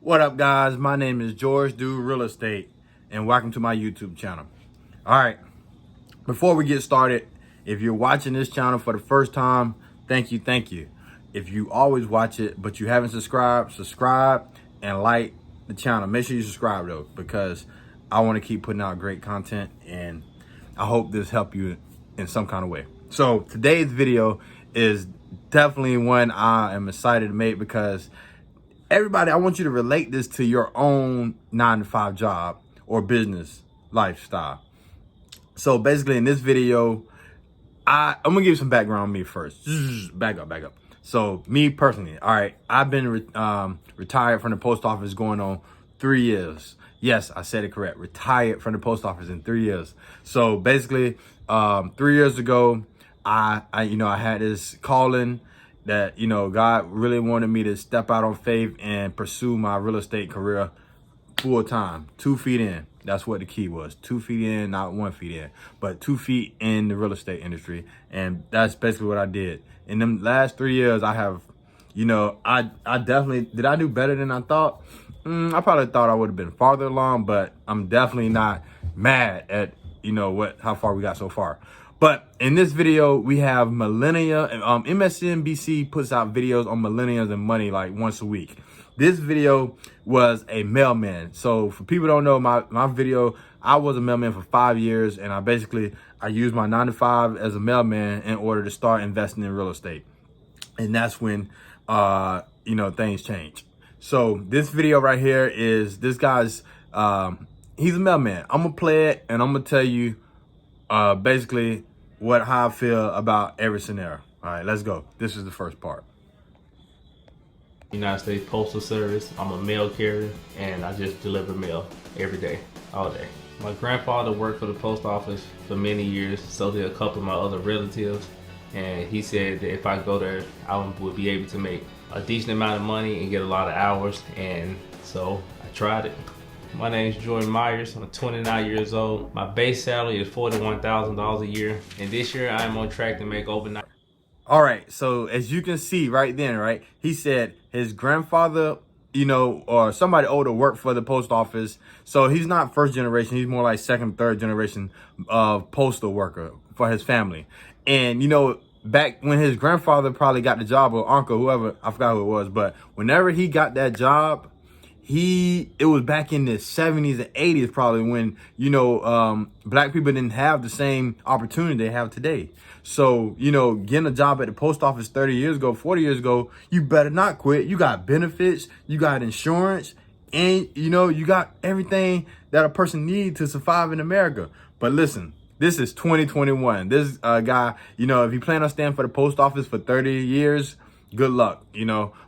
What up, guys? My name is Georgedorealestate, and welcome to my YouTube channel. All right, before we get started, if you're watching this channel for the first time, thank you. If you always watch it but you haven't subscribed, subscribe and like the channel. Make sure you subscribe though, because I want to keep putting out great content, and I hope this helped you in some kind of way. So today's video is definitely one I am excited to make, because everybody, I want you to relate this to your own 9-to-5 job or business lifestyle. So basically in this video, I'm gonna give you some background on me first. Back up. So me personally, all right, I've been retired from the post office going on 3 years. Yes, I said it correct. Retired from the post office in 3 years. So basically, 3 years ago, I had this calling that, God really wanted me to step out on faith and pursue my real estate career full time, 2 feet in. That's what the key was. 2 feet in, not 1 feet in, but 2 feet in the real estate industry. And that's basically what I did. In them last 3 years, I have, I definitely, did I do better than I thought? I probably thought I would have been farther along, but I'm definitely not mad at, how far we got so far. But in this video, we have MSNBC puts out videos on millennials and money like once a week. This video was a mailman. So for people who don't know my video, I was a mailman for 5 years, and I used my 9-to-5 as a mailman in order to start investing in real estate. And that's when, things change. So this video right here is this guy's, he's a mailman. I'm gonna play it and I'm gonna tell you basically how I feel about every scenario. All right, let's go. This is the first part. United States Postal Service. I'm a mail carrier, and I just deliver mail every day, all day. My grandfather worked for the post office for many years, so did a couple of my other relatives, and he said that if I go there, I would be able to make a decent amount of money and get a lot of hours, and so I tried it. My name is Jordan Myers. I'm 29 years old. My base salary is $41,000 a year, and this year I'm on track to make over $9,000. All right, so as you can see right then, right, he said his grandfather, or somebody older worked for the post office. So he's not first generation, he's more like second, third generation of postal worker for his family. And, back when his grandfather probably got the job, or uncle, whoever, I forgot who it was, but whenever he got that job, it was back in the 70s and 80s probably, when, black people didn't have the same opportunity they have today. So, getting a job at the post office 30 years ago, 40 years ago, you better not quit. You got benefits, you got insurance, and, you got everything that a person needs to survive in America. But listen, this is 2021. This guy, if you plan on staying for the post office for 30 years, good luck,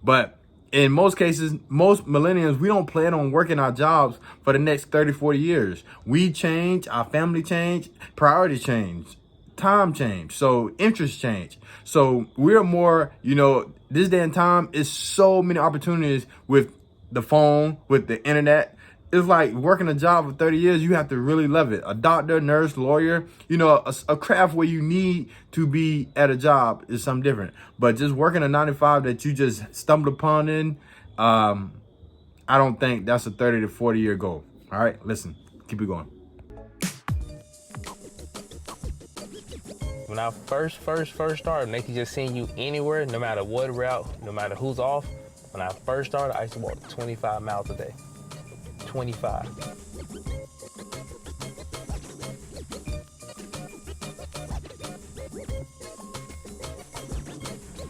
But in most cases, most millennials, we don't plan on working our jobs for the next 30, 40 years. We change, our family change, priorities change, time change, so interests change. So we're more, this day and time is so many opportunities with the phone, with the internet. It's like working a job for 30 years, you have to really love it. A doctor, nurse, lawyer, a craft where you need to be at a job is something different. But just working a 9-to-5 that you just stumbled upon in, I don't think that's a 30 to 40 year goal. All right, listen, keep it going. When I first started, they could just send you anywhere, no matter what route, no matter who's off. When I first started, I used to walk 25 miles a day. 25.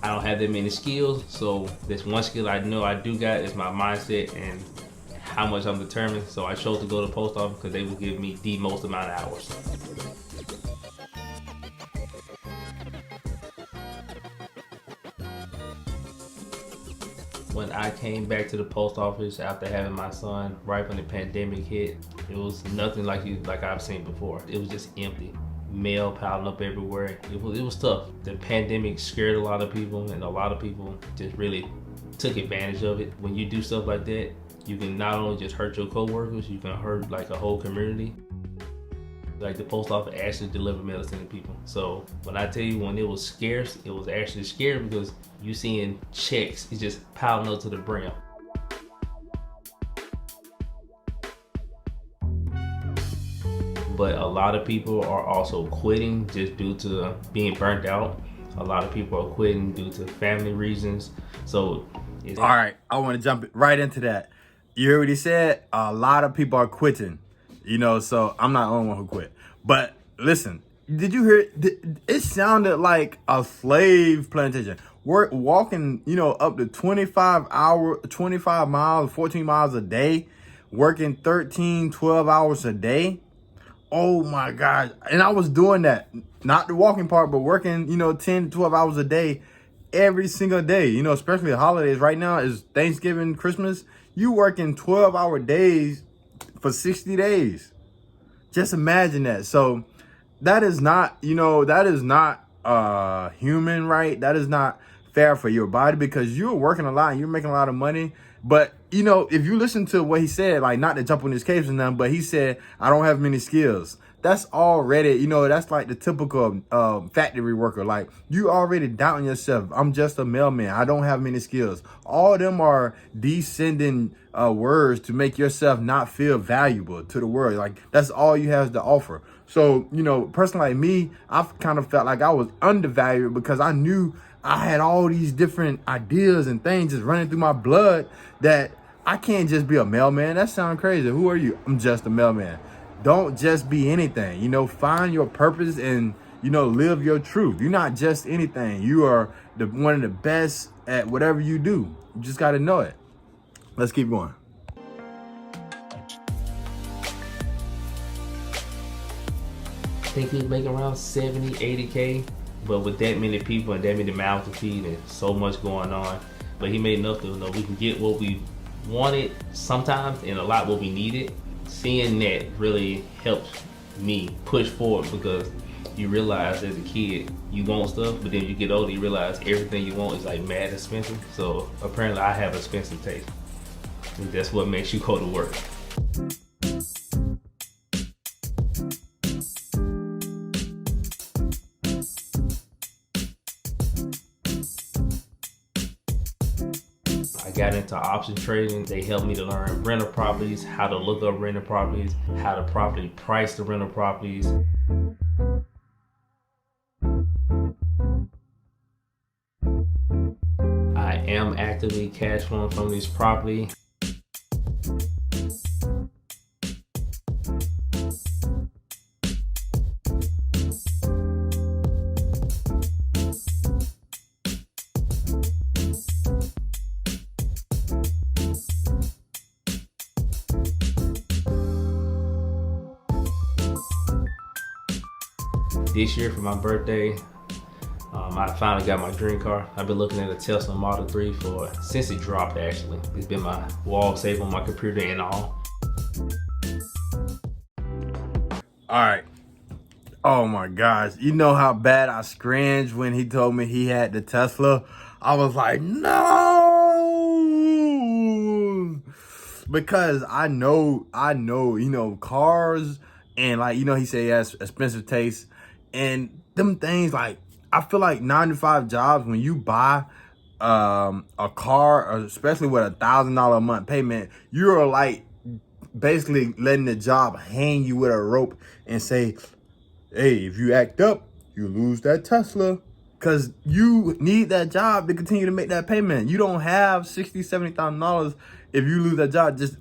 I don't have that many skills, so this one skill I know I do got is my mindset and how much I'm determined. So I chose to go to the post office because they would give me the most amount of hours. When I came back to the post office after having my son right when the pandemic hit, it was nothing like I've seen before. It was just empty. Mail piling up everywhere. It was tough. The pandemic scared a lot of people, and a lot of people just really took advantage of it. When you do stuff like that, you can not only just hurt your coworkers, you can hurt like a whole community. Like the post office actually delivered medicine to people. So when I tell you when it was scarce, it was actually scary because you seeing checks, it's just piling up to the brim. but a lot of people are also quitting just due to being burnt out. A lot of people are quitting due to family reasons. So all right, I want to jump right into that. You already said a lot of people are quitting, so I'm not the only one who quit. But listen, did you hear? It sounded like a slave plantation. We're walking, up to 25 miles, 14 miles a day, working 13, 12 hours a day. Oh my God. And I was doing that, not the walking part, but working, 10, 12 hours a day every single day, especially the holidays. Right now is Thanksgiving, Christmas. You working 12-hour days for 60 days. Just imagine that. So that is not, human, right? That is not fair for your body, because you're working a lot and you're making a lot of money. But, if you listen to what he said, like, not to jump on his case or nothing, but he said, I don't have many skills. That's already, that's like the typical factory worker. Like, you already doubting yourself. I'm just a mailman. I don't have many skills. All of them are descending words to make yourself not feel valuable to the world. Like, that's all you have to offer. So, person like me, I've kind of felt like I was undervalued because I knew I had all these different ideas and things just running through my blood that I can't just be a mailman. That sounds crazy. Who are you? I'm just a mailman. Don't just be anything. Find your purpose and, live your truth. You're not just anything. You are one of the best at whatever you do. You just got to know it. Let's keep going. I think he's making around 70, 80K. But with that many people and that many mouths to feed and so much going on, but he made enough to know we can get what we wanted sometimes and a lot what we needed. Seeing that really helps me push forward, because you realize as a kid you want stuff, but then you get older you realize everything you want is like mad expensive. So apparently I have expensive taste, and that's what makes you go to work. I got into option trading. They helped me to learn rental properties, how to look up rental properties, how to properly price the rental properties. I am actively cash flowing from this property. This year for my birthday, I finally got my dream car. I've been looking at a Tesla Model 3 since it dropped actually. It's been my wall safe on my computer and all. All right. Oh my gosh. You know how bad I scringed when he told me he had the Tesla? I was like, no! Because I know, cars, and like, he said he has expensive taste, and them things, like, I feel like 9-to-5 jobs, when you buy a car, especially with $1,000 a month payment, you're like basically letting the job hang you with a rope and say, hey, if you act up, you lose that Tesla. Because you need that job to continue to make that payment. You don't have $60,000, $70,000 if you lose that job just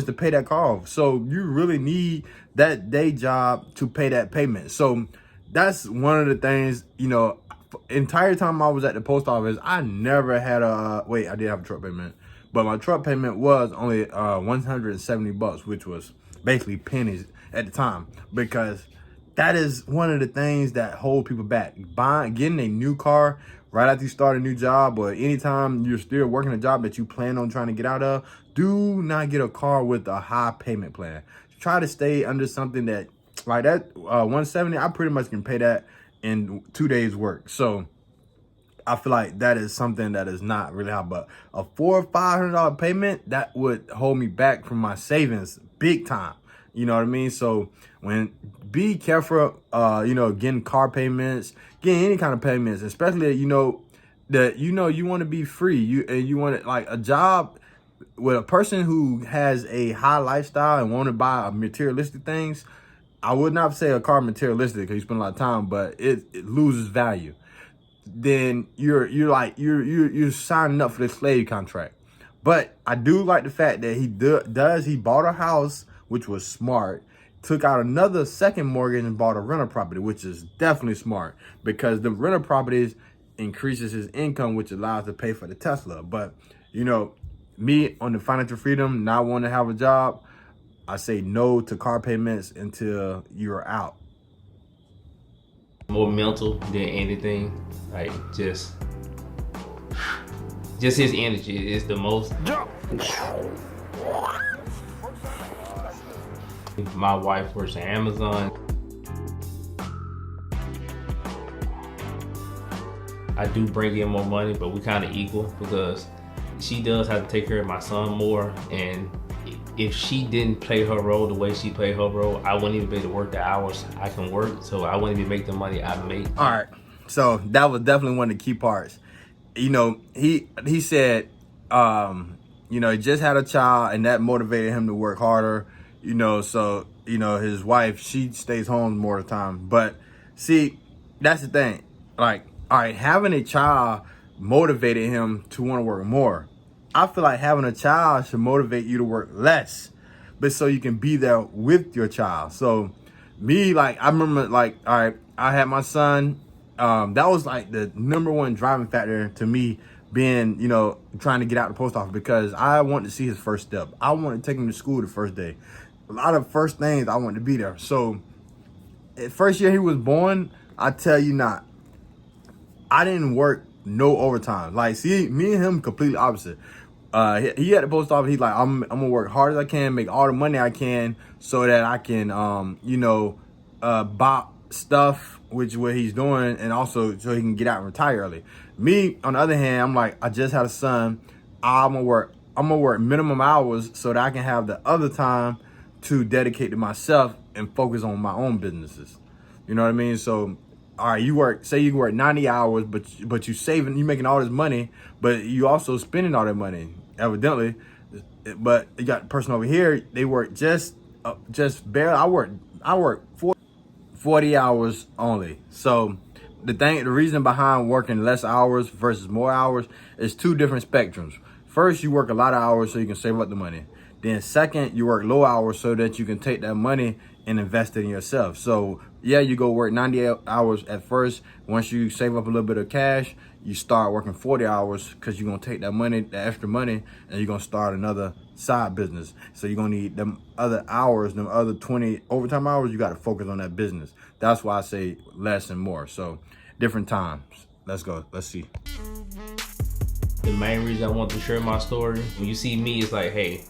to pay that car off. So you really need that day job to pay that payment. So that's one of the things, entire time I was at the post office, I never had I did have a truck payment, but my truck payment was only $170, which was basically pennies at the time, because that is one of the things that hold people back. Getting a new car right after you start a new job, or anytime you're still working a job that you plan on trying to get out of, do not get a car with a high payment plan. Try to stay under something that, like that 170, I pretty much can pay that in 2 days work. So I feel like that is something that is not really high, but a $400 or $500 payment, that would hold me back from my savings big time. You know what I mean? So be careful, getting car payments, getting any kind of payments, especially, you want to be free. You want like a job with a person who has a high lifestyle and want to buy materialistic things. I would not say a car materialistic because you spend a lot of time, but it loses value. Then you're signing up for the slave contract. But I do like the fact that he bought a house, which was smart, took out another second mortgage and bought a rental property, which is definitely smart because the rental properties increases his income, which allows to pay for the Tesla. But me on the financial freedom, not wanting to have a job, I say no to car payments until you're out. More mental than anything, like just his energy is the most. My wife works at Amazon. I do bring in more money, but we kind of equal because she does have to take care of my son more, and if she didn't play her role the way she played her role, I wouldn't even be able to work the hours I can work, so I wouldn't even make the money I make. All right, so that was definitely one of the key parts. He said, he just had a child and that motivated him to work harder, so, his wife, she stays home more of the time. But see, that's the thing. Like, all right, having a child motivated him to want to work more. I feel like having a child should motivate you to work less, but so you can be there with your child. So me, like, I remember, like, all right, I had my son. That was like the number one driving factor to me being, trying to get out the post office because I wanted to see his first step. I wanted to take him to school the first day. A lot of first things I wanted to be there. So first year he was born, I tell you not, I didn't work no overtime. Like, see, me and him completely opposite. He at the post office, he's like, I'm gonna work hard as I can, make all the money I can so that I can, buy stuff, which is what he's doing, and also so he can get out and retire early. Me, on the other hand, I'm like, I just had a son. I'm gonna work minimum hours so that I can have the other time to dedicate to myself and focus on my own businesses. You know what I mean? So, all right, you work 90 hours, but you making all this money, but you also spending all that money, evidently. But you got the person over here, they work just barely. I work 40 hours only. So the reason behind working less hours versus more hours is two different spectrums. First, you work a lot of hours so you can save up the money. Then second, you work low hours so that you can take that money and invest it in yourself. So yeah, you go work 90 hours at first. Once you save up a little bit of cash, you start working 40 hours because you're going to take that money, that extra money, and you're going to start another side business. So you're going to need them other hours, them other 20 overtime hours, you got to focus on that business. That's why I say less and more. So different times. Let's go. Let's see. The main reason I want to share my story, when you see me, it's like, hey,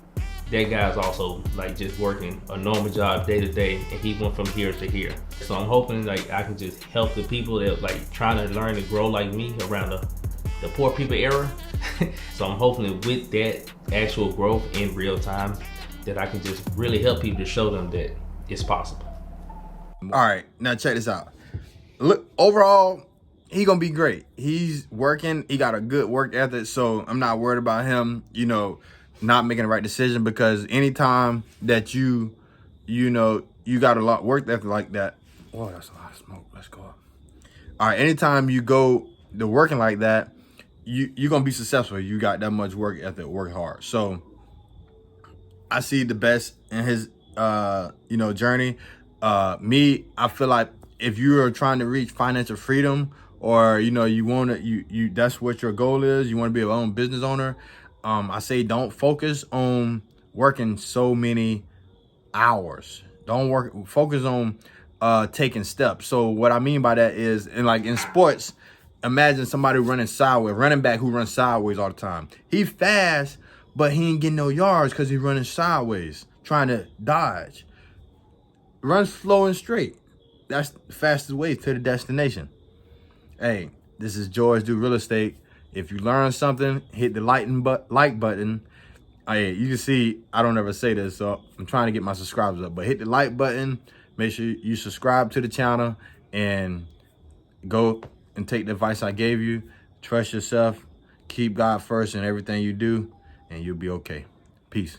that guy's also like just working a normal job day to day, and he went from here to here. So I'm hoping like I can just help the people that like trying to learn to grow like me around the poor people era. So I'm hoping that with that actual growth in real time, that I can just really help people to show them that it's possible. All right, now check this out. Look, overall, he gonna be great. He's working. He got a good work ethic, so I'm not worried about him, not making the right decision, because anytime that you got a lot of work ethic like that. Oh, that's a lot of smoke. Let's go up. All right, anytime you go to working like that, you're gonna be successful. You got that much work ethic, work hard. So I see the best in his journey. Me, I feel like if you are trying to reach financial freedom, or you want to that's what your goal is, you want to be your own business owner, I say don't focus on working so many hours. Focus on taking steps. So what I mean by that is, in sports, imagine somebody running sideways, running back who runs sideways all the time. He fast, but he ain't getting no yards because he's running sideways, trying to dodge. Run slow and straight. That's the fastest way to the destination. Hey, this is George Do Real Estate. If you learn something, hit the like button. Hey, you can see I don't ever say this, so I'm trying to get my subscribers up. But hit the like button. Make sure you subscribe to the channel and go and take the advice I gave you. Trust yourself. Keep God first in everything you do, and you'll be okay. Peace.